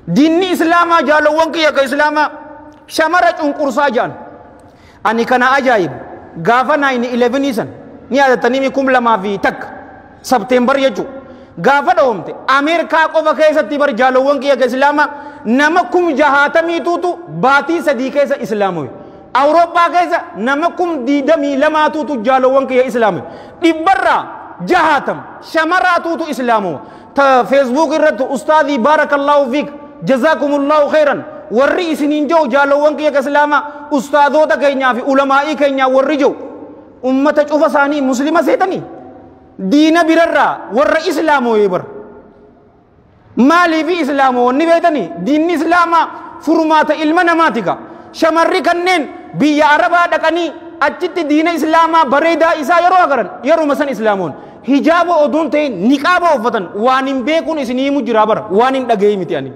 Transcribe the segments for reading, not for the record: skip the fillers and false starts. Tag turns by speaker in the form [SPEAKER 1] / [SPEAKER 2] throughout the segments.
[SPEAKER 1] dinni islaamaa jaalawwan kiyya ka islaamaa shamara cunqursaa jaan ani kana ajaa'ib gaafa 9/11 san ni yaadatanii 2001 September jechuudha gaafa dhoomte Ameerikaa qofa keessatti bar jaalawwan kiyya ka islaamaa nama 60,000 baatii sadii keessa islaamoy Awurooppaa keessa nama 22,000 jaalawwan kiyya islaamoy dhibbarraa 60 shamaraatuutu islaamoo ta Facebook irratti ustaadii barakallahu fiik jazakumullahu khairan warri isiniin joo jaalawwan kiyya ka islaamaa ustaadoota keenyaa fi ulamaa'ii keenyaa warri joo ummata cufa isaanii muslima seetanii diina birarraa warra islaamoo yebar maaliif islaamoo wanni beetanii diinni islaamaa furmaata ilma namaatika shamarri kanneen biyya arabaa dhaqanii achitti diina islaamaa bareedaa isaa yeroo agaran yeroo masan islaamoon hijaaba oduun ta'e niqaaba uffatan waan hin beekuun isinii himu jira bara waan hin dhagaye miti ani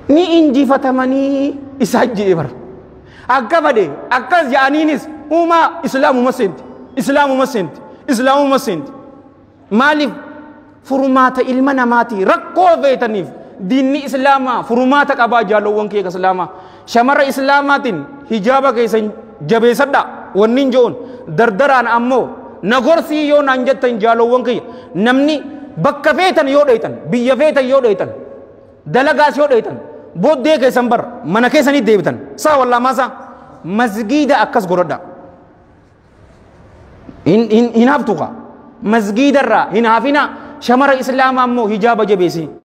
[SPEAKER 1] ni injifatamanii isaa jee bara akka fade akkas jaaniinis uma islaamuma seenti maaliif furmaata ilma namaati rakkoo beetaniif diinni islaamaa furmaata qabaa jaalawwan kiyya islaamaa shamarra islaamaatiin hijaaba keessan jabeessadha wannin joon dardaraan ammoo nagorsii yoo naan jettan jaalawwan kiyya namni bakka feetan yoo dheeytan biyya feetan yoo dheeytan dalagaas yoo dheeytan booddee keessan bar mana keessanii deebitan saa wallaamaasa masgiida akkas godhadha hin haftuqa masgiidarraa hin hafina shamara islaamaa ammoo hijaaba jabeesii